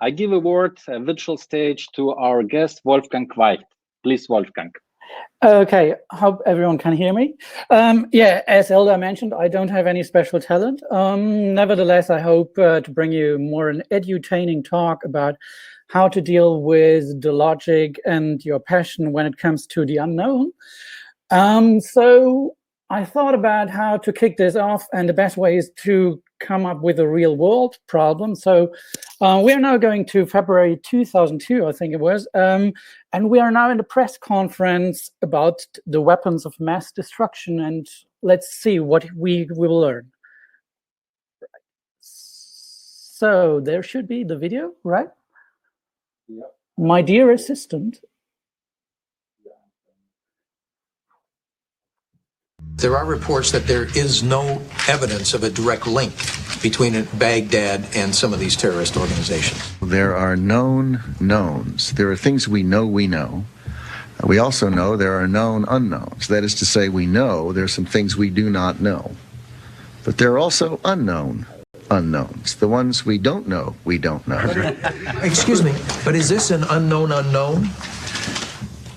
I give a word, a virtual stage, to our guest, Wolfgang Weicht. Please, Wolfgang. Okay, hope everyone can hear me. Yeah, as Elda mentioned, I don't have any special talent. Nevertheless, I hope to bring you more an edutaining talk about how to deal with the logic and your passion when it comes to the unknown. So I thought about how to kick this off, and the best way is to come up with a real world problem. So we're now going to February 2002, I think it was, and we are now in the press conference about the weapons of mass destruction, and let's see what we will learn. So there should be the video, right? Yeah. My dear assistant. There are reports that there is no evidence of a direct link between Baghdad and some of these terrorist organizations. There are known knowns. There are things we know we know. We also know there are known unknowns. That is to say, we know there are some things we do not know. But there are also unknown unknowns. The ones we don't know, we don't know. Excuse me, but is this an unknown unknown?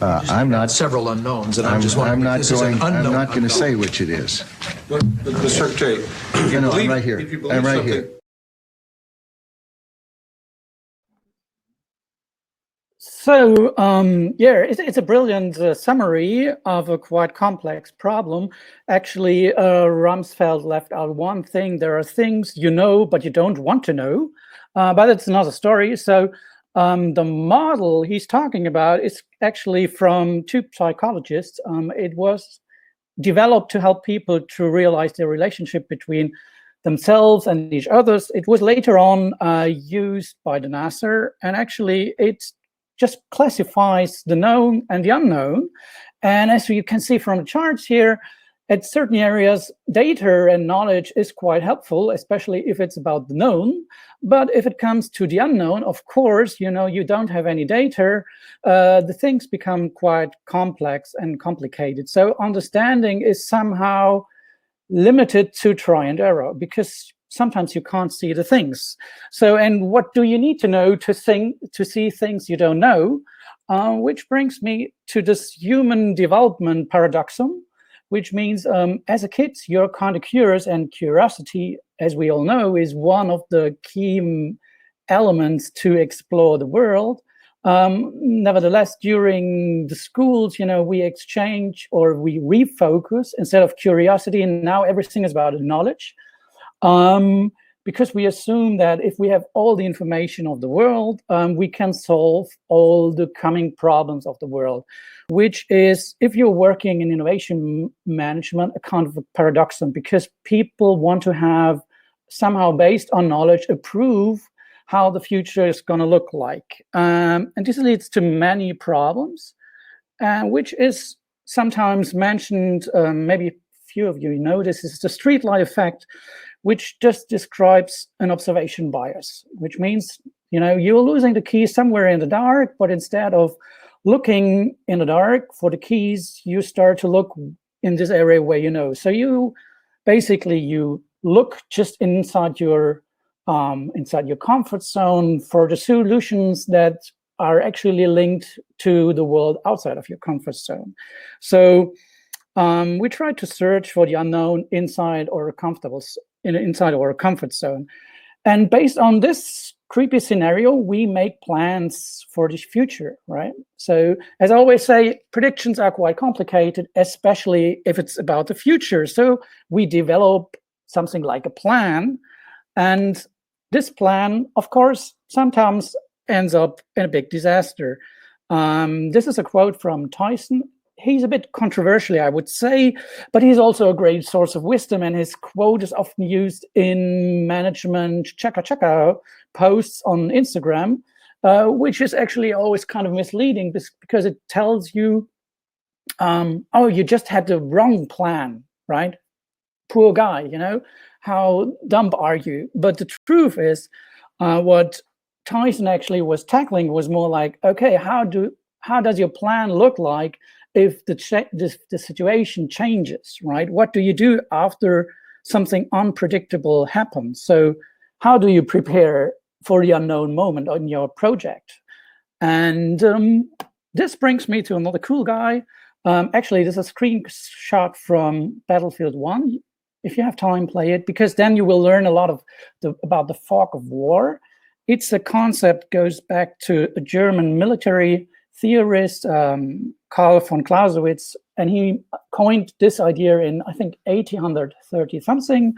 I'm not. Several unknowns, and I'm just wondering. I'm not going to say which it is. The Secretary. No, I'm right here. I'm right here. So, yeah, it's a brilliant summary of a quite complex problem. Actually, Rumsfeld left out one thing. There are things you know, but you don't want to know. But it's another story. So the model he's talking about is actually from two psychologists. It was developed to help people to realize the relationship between themselves and each others. It was later on used by the NASA, and actually it just classifies the known and the unknown. And as you can see from the charts here, at certain areas, data and knowledge is quite helpful, especially if it's about the known. But if it comes to the unknown, of course, you know, you don't have any data, the things become quite complex and complicated. So understanding is somehow limited to try and error, because sometimes you can't see the things. So, and what do you need to know to see things you don't know? Which brings me to this human development paradoxum, which means as a kid, you're kind of curious, and curiosity, as we all know, is one of the key elements to explore the world. Nevertheless, during the schools, you know, we exchange or we refocus instead of curiosity, and now everything is about knowledge. Because we assume that if we have all the information of the world, we can solve all the coming problems of the world, which is, if you're working in innovation management, a kind of a paradoxum, because people want to have somehow, based on knowledge, approve how the future is going to look like. And this leads to many problems, which is sometimes mentioned, maybe few of you know this, is the streetlight effect, which just describes an observation bias, which means, you know, you're losing the key somewhere in the dark, but instead of looking in the dark for the keys, you start to look in this area where you know. So you basically, you look just inside your comfort zone for the solutions that are actually linked to the world outside of your comfort zone. So we try to search for the unknown inside or inside our comfort zone. And based on this creepy scenario, we make plans for the future, right? So as I always say, predictions are quite complicated, especially if it's about the future. So we develop something like a plan. And this plan, of course, sometimes ends up in a big disaster. This is a quote from Tyson. He's a bit controversial, I would say, but he's also a great source of wisdom, and his quote is often used in management checka posts on Instagram, which is actually always kind of misleading because it tells you, oh, you just had the wrong plan, right? Poor guy, you know, how dumb are you? But the truth is, what Tyson actually was tackling was more like, okay, how does your plan look like if the situation changes, right? What do you do after something unpredictable happens? So how do you prepare for the unknown moment on your project. And this brings me to another cool guy. Actually, this is a screenshot from Battlefield 1. If you have time, play it, because then you will learn a lot of about the fog of war. It's a concept goes back to a German military theorist, Karl von Clausewitz, and he coined this idea in, I think, 1830 something.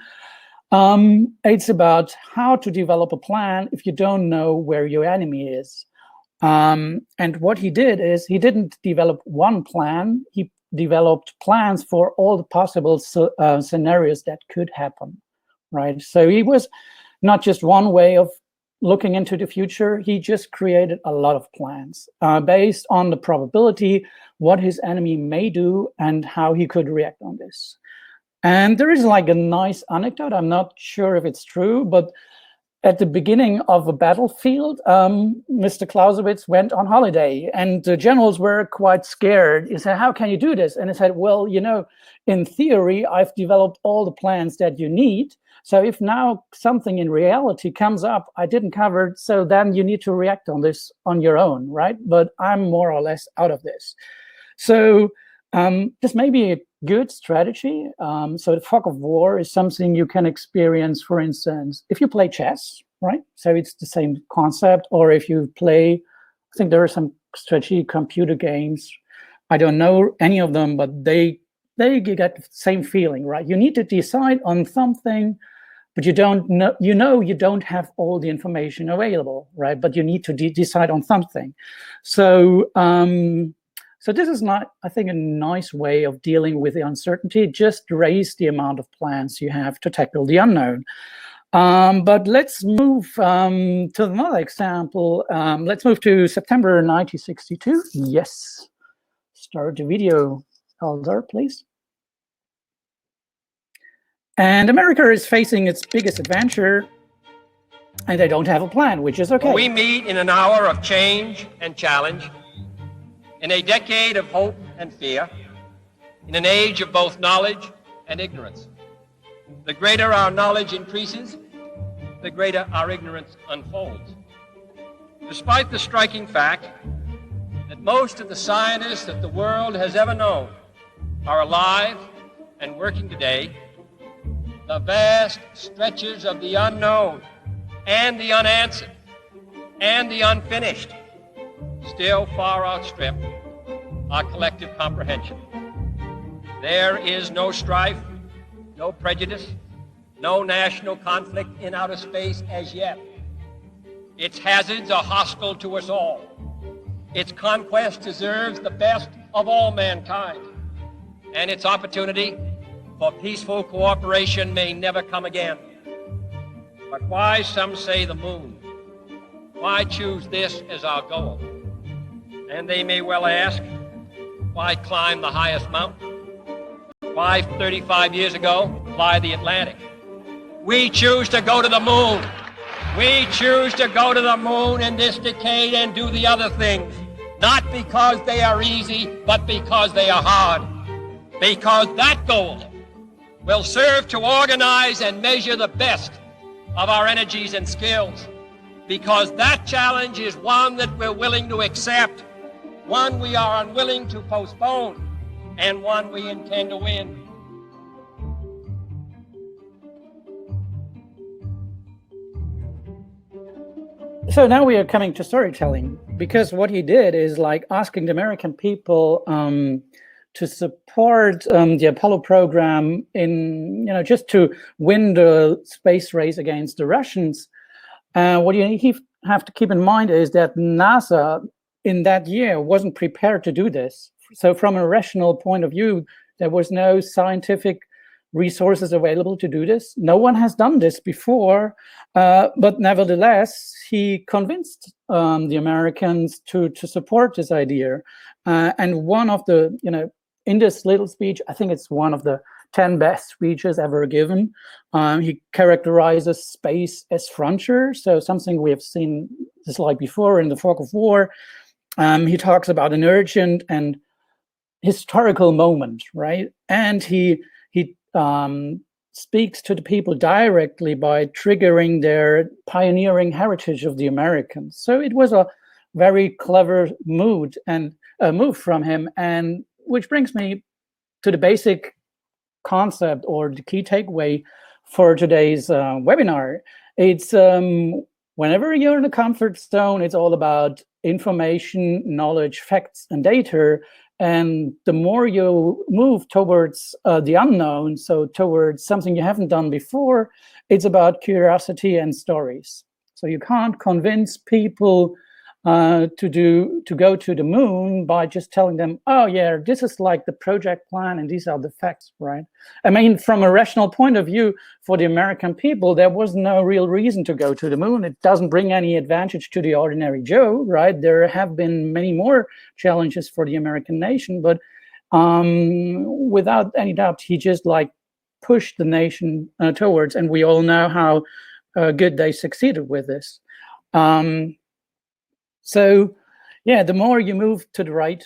It's about how to develop a plan if you don't know where your enemy is. And what he did is he didn't develop one plan. He developed plans for all the possible scenarios that could happen, right? So he was not just one way of looking into the future. He just created a lot of plans based on the probability, what his enemy may do, and how he could react on this. And there is like a nice anecdote. I'm not sure if it's true, but at the beginning of a battlefield, Mr. Clausewitz went on holiday, and the generals were quite scared. He said, how can you do this? And he said, well, you know, in theory, I've developed all the plans that you need. So if now something in reality comes up I didn't cover, so then you need to react on this on your own, right? But I'm more or less out of this. So this may be a good strategy. So the fog of war is something you can experience, for instance, if you play chess, right? So it's the same concept. Or if you play, I think there are some strategy computer games. I don't know any of them, but they get the same feeling, right? You need to decide on something, but you don't know, you don't have all the information available, right? But you need to decide on something. So, so this is not, I think, a nice way of dealing with the uncertainty. Just raise the amount of plans you have to tackle the unknown. But let's move to another example. Let's move to September 1962. Yes. Start the video, Elder, please. And America is facing its biggest adventure, and they don't have a plan, which is okay. Well, we meet in an hour of change and challenge, in a decade of hope and fear, in an age of both knowledge and ignorance. The greater our knowledge increases, the greater our ignorance unfolds. Despite the striking fact that most of the scientists that the world has ever known are alive and working today, the vast stretches of the unknown and the unanswered and the unfinished still far outstrip our collective comprehension. There is no strife, no prejudice, no national conflict in outer space as yet. Its hazards are hostile to us all. Its conquest deserves the best of all mankind, and its opportunity for peaceful cooperation may never come again. But why, some say, the moon? Why choose this as our goal? And they may well ask, why climb the highest mountain? Why 35 years ago fly the Atlantic? We choose to go to the moon. We choose to go to the moon in this decade and do the other things, not because they are easy, but because they are hard. Because that goal will serve to organize and measure the best of our energies and skills. Because that challenge is one that we're willing to accept, one we are unwilling to postpone, and one we intend to win. So now we are coming to storytelling, because what he did is like asking the American people to support the Apollo program in, just to win the space race against the Russians. What you have to keep in mind is that NASA in that year wasn't prepared to do this. So from a rational point of view, there was no scientific resources available to do this. No one has done this before, but nevertheless, he convinced the Americans to support this idea. And one of the, in this little speech, I think it's one of the 10 best speeches ever given. He characterizes space as frontier, so something we have seen this like before in the fog of war. He talks about an urgent and historical moment, right? And he speaks to the people directly by triggering their pioneering heritage of the Americans. So it was a very clever move from him, and which brings me to the basic concept or the key takeaway for today's webinar. It's whenever you're in a comfort zone, it's all about information, knowledge, facts, and data. And the more you move towards the unknown, so towards something you haven't done before, it's about curiosity and stories. So you can't convince people to go to the moon by just telling them, oh yeah, this is like the project plan and these are the facts, right? I mean, from a rational point of view, for the American people, there was no real reason to go to the moon. It doesn't bring any advantage to the ordinary Joe, right? There have been many more challenges for the American nation, but without any doubt, he just like pushed the nation towards, and we all know how good they succeeded with this. So, yeah, the more you move to the right,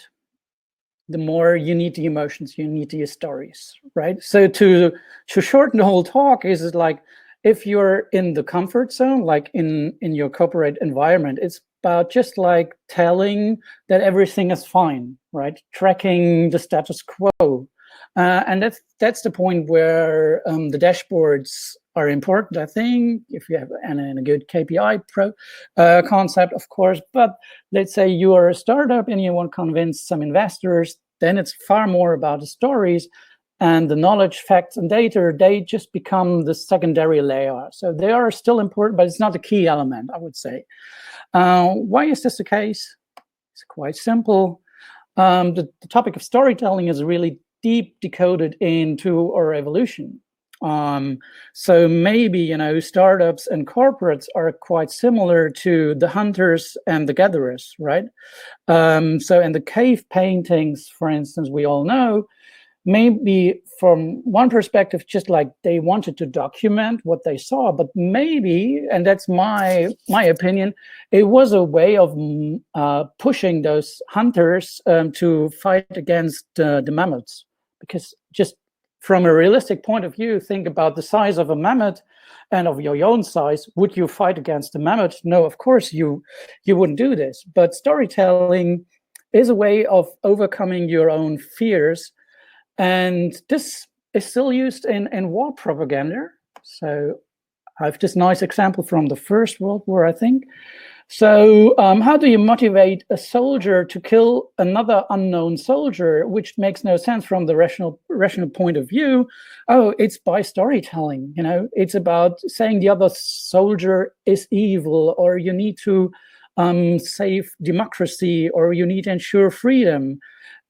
the more you need the emotions, you need the stories, right? So to shorten the whole talk is like, if you're in the comfort zone, like in your corporate environment, it's about just like telling that everything is fine, right? Tracking the status quo. And that's the point where the dashboards are important, I think, if you have a good KPI concept, of course. But let's say you are a startup and you want to convince some investors, then it's far more about the stories, and the knowledge, facts, and data, they just become the secondary layer. So they are still important, but it's not the key element, I would say. Why is this the case? It's quite simple. The topic of storytelling is really deep decoded into our evolution. So maybe, you know, startups and corporates are quite similar to the hunters and the gatherers, right? So in the cave paintings, for instance, we all know, maybe from one perspective, just like they wanted to document what they saw, but maybe, and that's my opinion, it was a way of pushing those hunters to fight against the mammoths. Because just from a realistic point of view, think about the size of a mammoth and of your own size. Would you fight against the mammoth? No, of course you wouldn't do this. But storytelling is a way of overcoming your own fears. And this is still used in war propaganda. So I have this nice example from the First World War, I think. So how do you motivate a soldier to kill another unknown soldier, which makes no sense from the rational point of view? Oh, it's by storytelling, you know, it's about saying the other soldier is evil, or you need to save democracy, or you need to ensure freedom.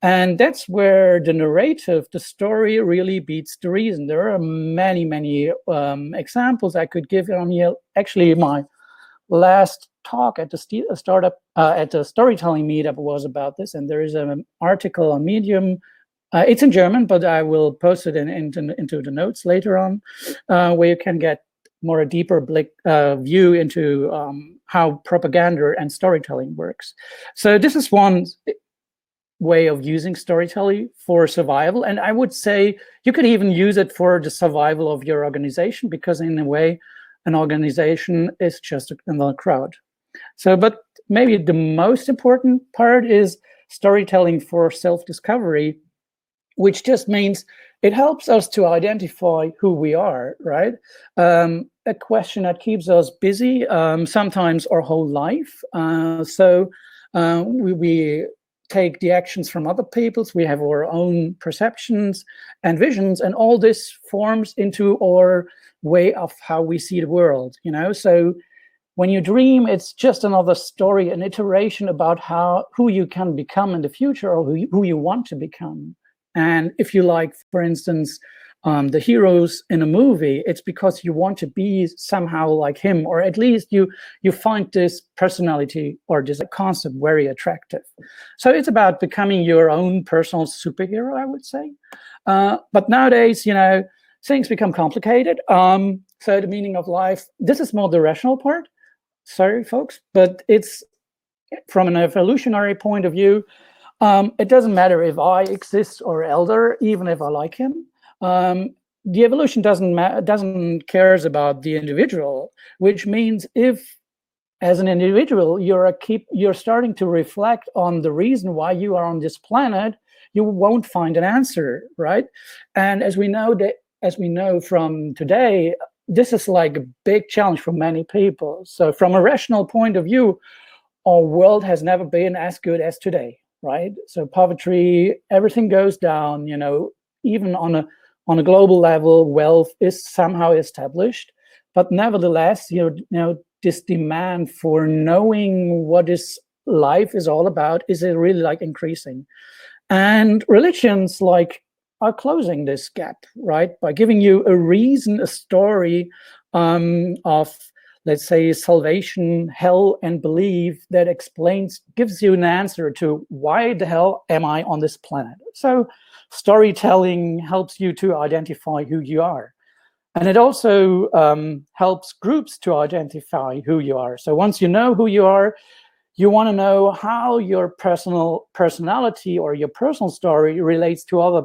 And that's where the narrative, the story, really beats the reason. There are many, many examples I could give on here. Actually, my last talk at the storytelling meetup was about this, and there is an article on Medium. It's in German, but I will post it into the notes later on, where you can get more a deeper view into how propaganda and storytelling works. So this is one way of using storytelling for survival, and I would say you could even use it for the survival of your organization, because in a way, an organization is just another crowd. So, but maybe the most important part is storytelling for self-discovery, which just means it helps us to identify who we are, right? A question that keeps us busy, sometimes our whole life. So we take the actions from other people's, we have our own perceptions and visions, and all this forms into our way of how we see the world, you know? So when you dream, it's just another story, an iteration about who you can become in the future, or who you want to become. And if you like, for instance, the heroes in a movie, it's because you want to be somehow like him, or at least you find this personality or this concept very attractive. So it's about becoming your own personal superhero, I would say. But nowadays, you know, things become complicated. So the meaning of life, this is more the rational part. Sorry, folks, but it's from an evolutionary point of view. It doesn't matter if I exist or Elder, even if I like him. the evolution doesn't cares about the individual, which means if, as an individual, you're starting to reflect on the reason why you are on this planet, you won't find an answer, right? And as we know from today, this is like a big challenge for many people. So from a rational point of view, our world has never been as good as today, right? So poverty, everything goes down, you know, even on a global level, wealth is somehow established. But nevertheless, you know, this demand for knowing what is life is all about is really like increasing. And religions like are closing this gap, right? By giving you a reason, a story of, let's say, salvation, hell, and belief that gives you an answer to why the hell am I on this planet? So storytelling helps you to identify who you are. And it also helps groups to identify who you are. So once you know who you are, you want to know how your personality or your personal story relates to other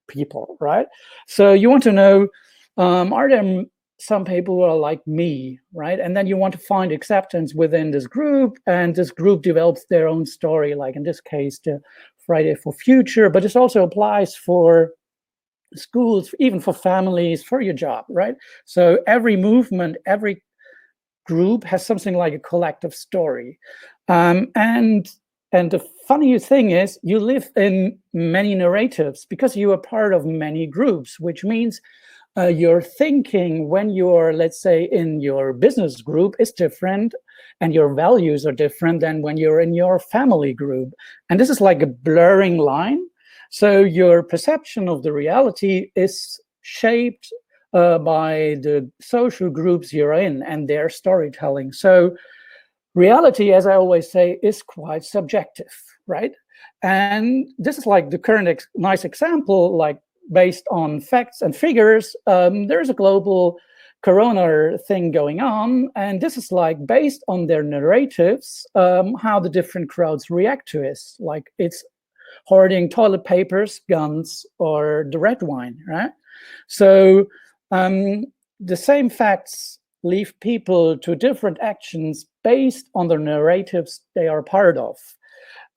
people, right? So you want to know, are there some people who are like me, right? And then you want to find acceptance within this group, and this group develops their own story, like in this case, the Friday for Future, but this also applies for schools, even for families, for your job, right? So every movement, every group has something like a collective story. And the funny thing is, you live in many narratives because you are part of many groups, which means your thinking when you're, let's say, in your business group is different, and your values are different than when you're in your family group. And this is like a blurring line. So your perception of the reality is shaped by the social groups you're in and their storytelling. So reality, as I always say, is quite subjective, right? And this is like the current nice example, like based on facts and figures. There's a global corona thing going on, and this is like based on their narratives, how the different crowds react to it. Like it's hoarding toilet papers, guns, or the red wine, right? So the same facts leave people to different actions based on the narratives they are part of.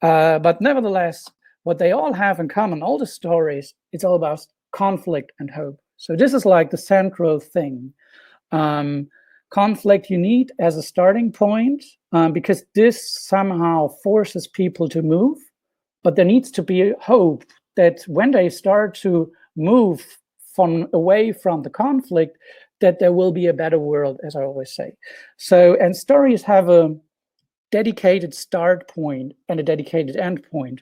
But nevertheless, what they all have in common, all the stories, it's all about conflict and hope. So this is like the central thing. Conflict you need as a starting point, because this somehow forces people to move. But there needs to be hope that when they start to move away from the conflict, that there will be a better world, as I always say. So, and stories have a dedicated start point and a dedicated end point.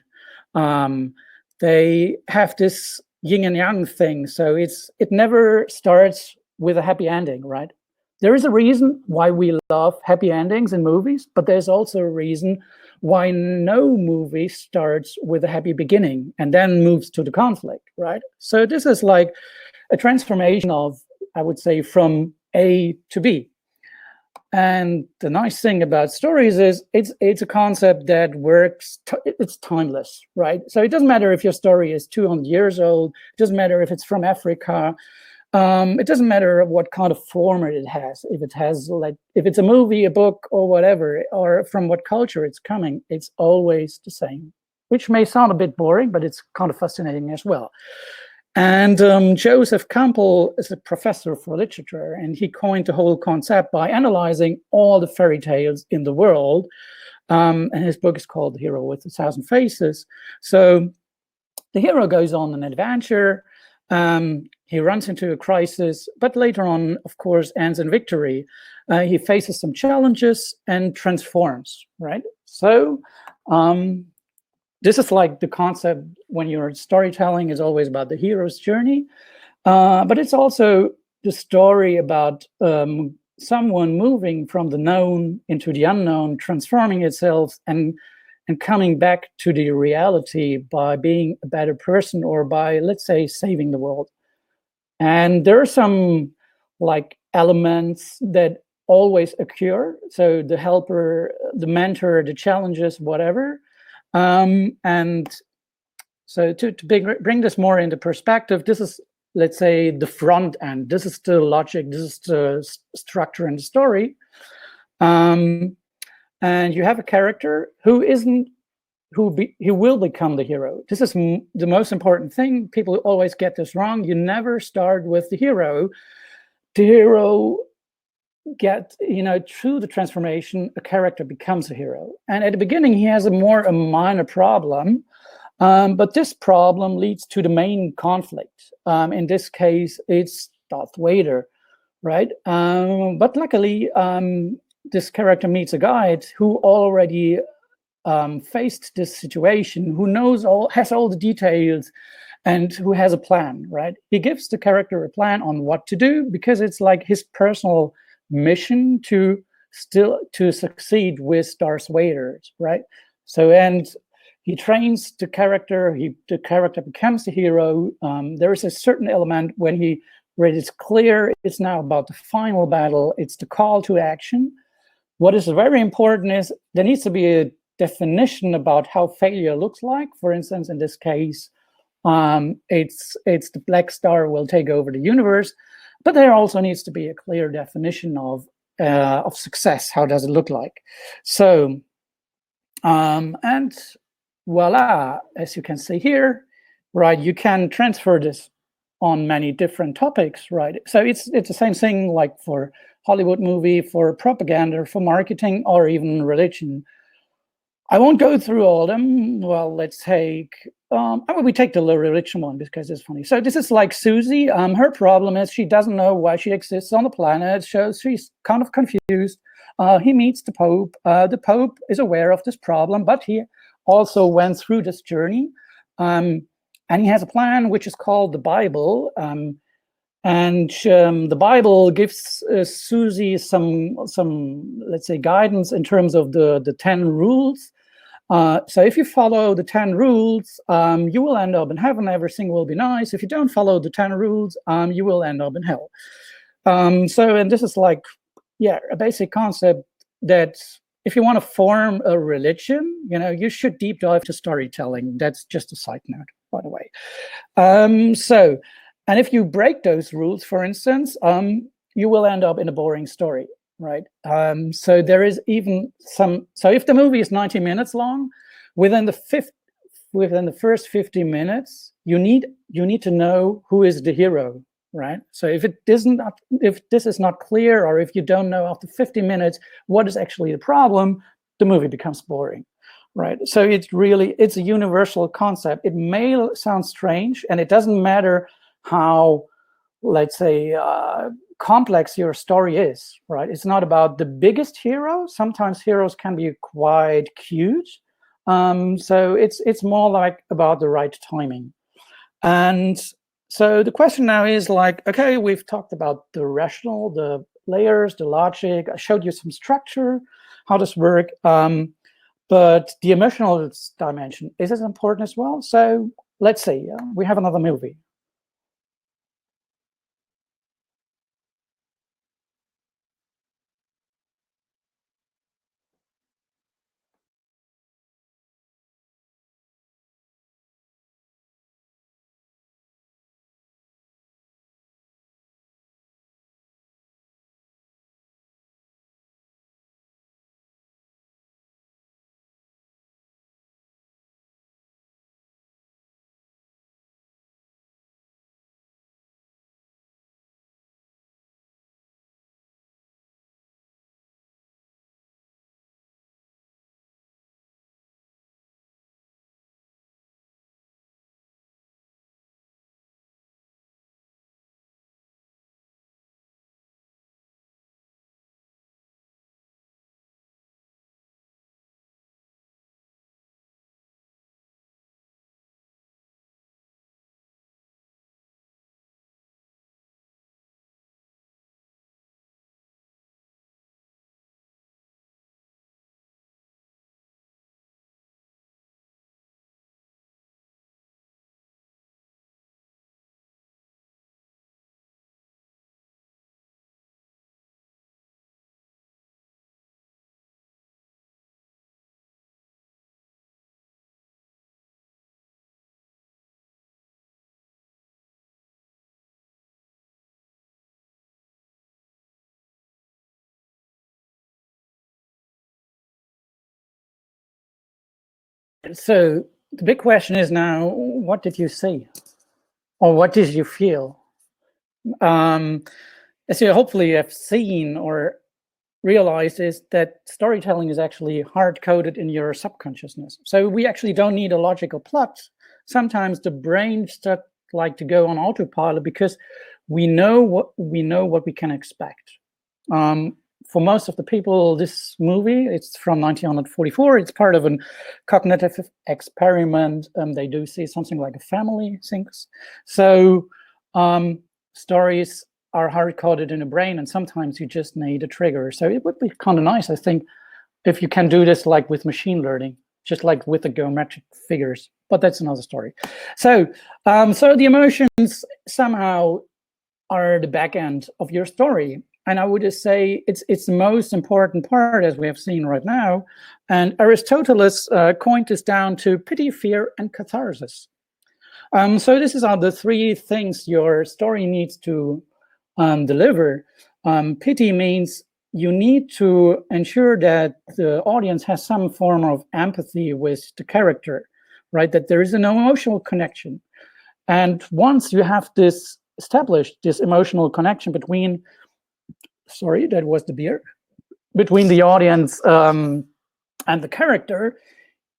They have this yin and yang thing. So it never starts with a happy ending, right? There is a reason why we love happy endings in movies, but there's also a reason why no movie starts with a happy beginning and then moves to the conflict, right? So this is like a transformation of, I would say, from A to B. And the nice thing about stories is it's a concept that works, it's timeless, right? So it doesn't matter if your story is 200 years old, it doesn't matter if it's from Africa, it doesn't matter what kind of format it has. If it has, like, if it's a movie, a book, or whatever, or from what culture it's coming, it's always the same, which may sound a bit boring, but it's kind of fascinating as well. And Joseph Campbell is a professor for literature, and he coined the whole concept by analyzing all the fairy tales in the world. And his book is called The Hero with 1,000 Faces. So the hero goes on an adventure. He runs into a crisis, but later on, of course, ends in victory. He faces some challenges and transforms, right? So this is like the concept when you're storytelling is always about the hero's journey, but it's also the story about someone moving from the known into the unknown, transforming itself and coming back to the reality by being a better person or by, let's say, saving the world. And there are some like elements that always occur. So the helper, the mentor, the challenges, whatever. And so to bring this more into perspective, this is let's say, the front end. This is the logic, this is the structure in the story. And you have a character who will become the hero. This is the most important thing. People always get this wrong. You never start with the hero. The hero through the transformation, a character becomes a hero. And at the beginning, he has a minor problem, but this problem leads to the main conflict. In this case, it's Darth Vader, right? But luckily, this character meets a guide who already faced this situation, who has all the details, and who has a plan, right? He gives the character a plan on what to do, because it's like his personal mission to succeed with Darth Vader, right? So, and he trains the character. The character becomes the hero. There is a certain element where it's clear it's now about the final battle. It's the call to action. What is very important is there needs to be a definition about how failure looks like. For instance, in this case, it's the Black Star will take over the universe. But there also needs to be a clear definition of success. How does it look like? So, and voila, as you can see here, right, you can transfer this on many different topics, right? So it's the same thing like for Hollywood movie, for propaganda, for marketing, or even religion. I won't go through all of them. Well, let's take, we take the religion one because it's funny. So this is like Susie. Her problem is she doesn't know why she exists on the planet. So she's kind of confused. He meets the Pope. The Pope is aware of this problem, but he also went through this journey. And he has a plan, which is called the Bible. And the Bible gives Susie some, let's say, guidance in terms of the 10 rules. So if you follow the 10 rules, you will end up in heaven. Everything will be nice. If you don't follow the 10 rules, you will end up in hell. And this is like, a basic concept that if you want to form a religion, you should deep dive to storytelling. That's just a side note, by the way. And if you break those rules, for instance, you will end up in a boring story, right? So there is even some. So if the movie is 90 minutes long, within the first 50 minutes, you need to know who is the hero, right? So if this is not clear, or if you don't know after 50 minutes what is actually the problem, the movie becomes boring, right? So it's a universal concept. It may sound strange, and it doesn't matter how, let's say, complex your story is, right? It's not about the biggest hero. Sometimes heroes can be quite cute. So it's more like about the right timing. And so the question now is like, okay, we've talked about the rational, the layers, the logic. I showed you some structure, how this works. But the emotional dimension, is as important as well? So let's see, we have another movie. So the big question is now, what did you see? Or what did you feel? As you hopefully have seen or realized, is that storytelling is actually hard-coded in your subconsciousness. So we actually don't need a logical plot. Sometimes the brain starts like to go on autopilot because we know what we can expect. For most of the people, this movie, it's from 1944. It's part of a cognitive experiment. They do see something like a family things. So stories are hard-coded in the brain, and sometimes you just need a trigger. So it would be kind of nice, I think, if you can do this like with machine learning, just like with the geometric figures. But that's another story. So, so the emotions somehow are the back end of your story. And I would just say it's the most important part, as we have seen right now. And Aristoteles coined this down to pity, fear, and catharsis. So this is are the three things your story needs to deliver. Pity means you need to ensure that the audience has some form of empathy with the character, right? That there is an emotional connection. And once you have this established, this emotional connection between, sorry, that was the beer, between the audience and the character,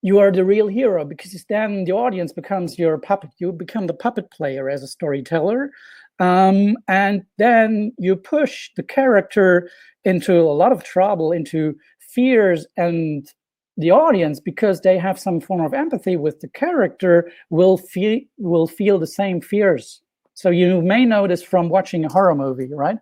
you are the real hero, because then the audience becomes your puppet. You become the puppet player as a storyteller. And then you push the character into a lot of trouble, into fears, and the audience, because they have some form of empathy with the character, will feel the same fears. So you may notice from watching a horror movie, right?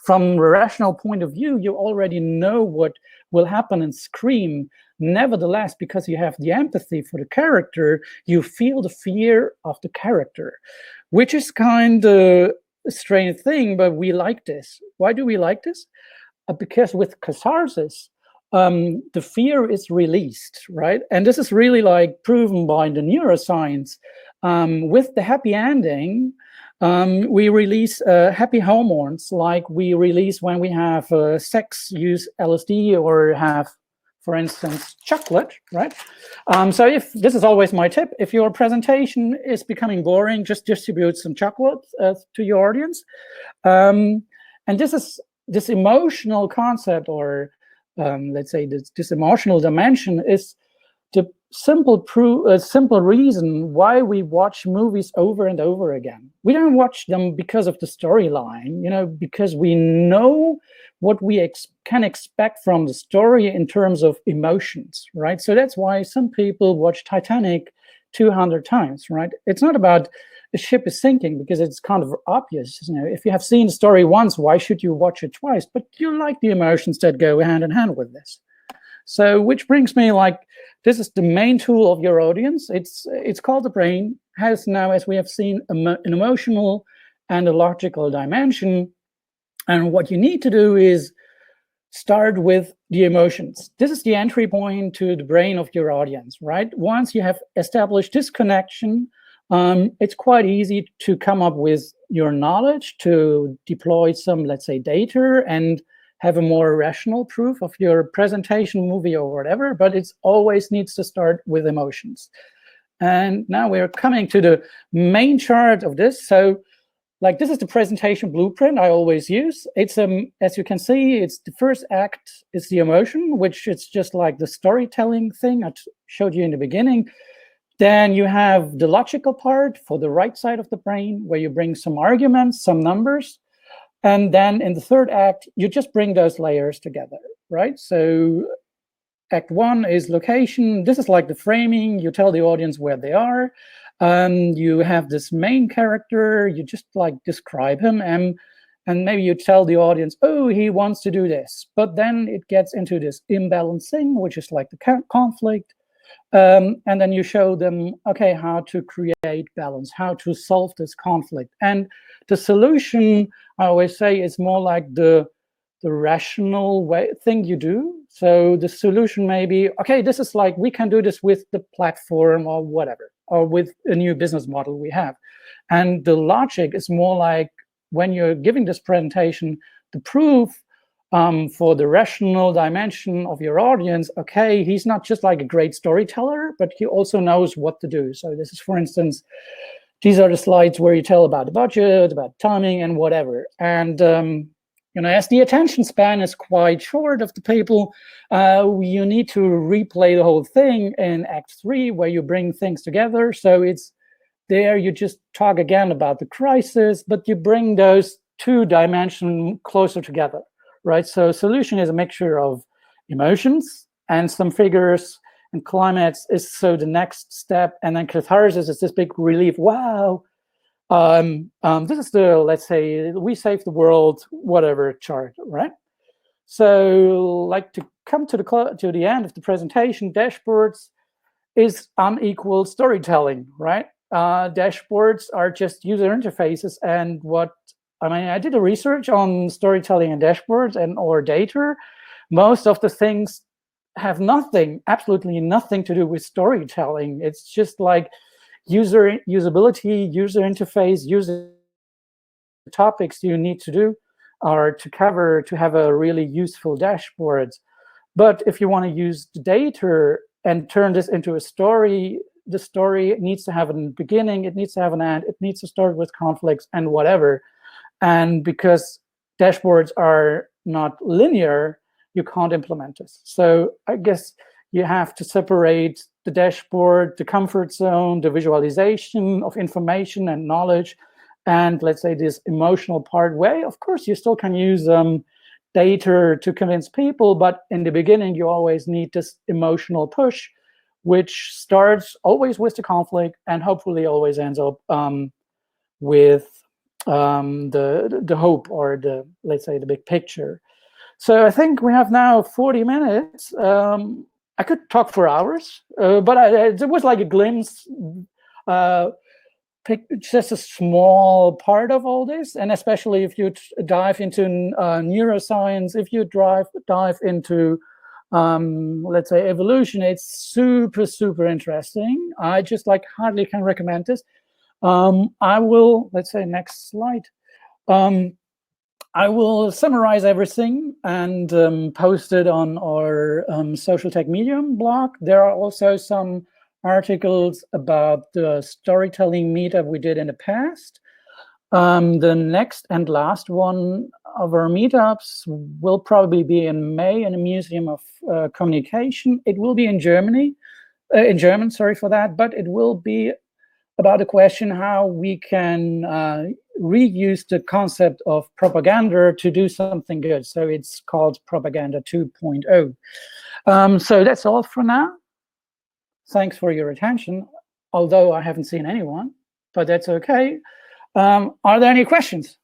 From a rational point of view, you already know what will happen and scream. Nevertheless, because you have the empathy for the character, you feel the fear of the character, which is kind of a strange thing, but we like this. Why do we like this? Because with catharsis, the fear is released, right? And this is really like proven by the neuroscience. With the happy ending, we release happy hormones, like we release when we have sex, use LSD, or have, for instance, chocolate, right? So if this is always my tip, if your presentation is becoming boring, just distribute some chocolate to your audience. And this emotional concept, or let's say this emotional dimension, is the simple reason why we watch movies over and over again. We don't watch them because of the storyline, because we know what we can expect from the story in terms of emotions, right? So that's why some people watch Titanic 200 times, right? It's not about the ship is sinking, because it's kind of obvious. If you have seen the story once, why should you watch it twice? But you like the emotions that go hand in hand with this. So, which brings me, like, this is the main tool of your audience. It's called the brain. Has now, as we have seen, an emotional and a logical dimension. And what you need to do is start with the emotions. This is the entry point to the brain of your audience, right? Once you have established this connection, it's quite easy to come up with your knowledge, to deploy some, let's say, data, and have a more rational proof of your presentation, movie, or whatever, but it always needs to start with emotions. And now we're coming to the main chart of this. So, like, this is the presentation blueprint I always use. It's, as you can see, it's the first act is the emotion, which it's just like the storytelling thing I showed you in the beginning. Then you have the logical part for the right side of the brain, where you bring some arguments, some numbers. And then in the third act, you just bring those layers together, right? So act one is location. This is like the framing. You tell the audience where they are. You have this main character. You just like describe him. And maybe you tell the audience, oh, he wants to do this. But then it gets into this imbalancing, which is like the conflict. And then you show them, okay, how to create balance, how to solve this conflict. And the solution, I always say, is more like the rational thing you do. So the solution may be, okay, this is like, we can do this with the platform or whatever, or with a new business model we have. And the logic is more like, when you're giving this presentation, the proof for the rational dimension of your audience, okay, he's not just like a great storyteller, but he also knows what to do. So this is, for instance, these are the slides where you tell about the budget, about timing, and whatever. And you know, as the attention span is quite short of the people, you need to replay the whole thing in Act 3, where you bring things together. So it's there, you just talk again about the crisis, but you bring those two dimensions closer together, right? So solution is a mixture of emotions and some figures, and climax is so the next step, and then catharsis is this big relief. Wow, this is the, let's say, we save the world, whatever chart, right? So, like, to come to the end of the presentation, dashboards is unequal storytelling, right? Dashboards are just user interfaces, and I did a research on storytelling and dashboards and or data. Most of the things have absolutely nothing to do with storytelling. It's just like usability, user interface, user topics you need to do or to cover to have a really useful dashboard. But if you want to use the data and turn this into a story, the story needs to have a beginning, it needs to have an end, it needs to start with conflicts and whatever. And because dashboards are not linear, you can't implement this. So I guess you have to separate the dashboard, the comfort zone, the visualization of information and knowledge, and let's say this emotional part way. Of course, you still can use data to convince people, but in the beginning, you always need this emotional push, which starts always with the conflict and hopefully always ends up with the hope or the, let's say, the big picture. So I think we have now 40 minutes. I could talk for hours, but it was like a glimpse, just a small part of all this. And especially if you dive into neuroscience, if you dive into, let's say, evolution, it's super, super interesting. I just hardly can recommend this. I will, let's say, next slide. I will summarize everything and post it on our SocialTech Medium blog. There are also some articles about the storytelling meetup we did in the past. The next and last one of our meetups will probably be in May in the Museum of Communication. It will be in German, sorry for that, but it will be about the question how we can reuse the concept of propaganda to do something good. So it's called Propaganda 2.0. So that's all for now. Thanks for your attention, although I haven't seen anyone, but that's okay. Are there any questions?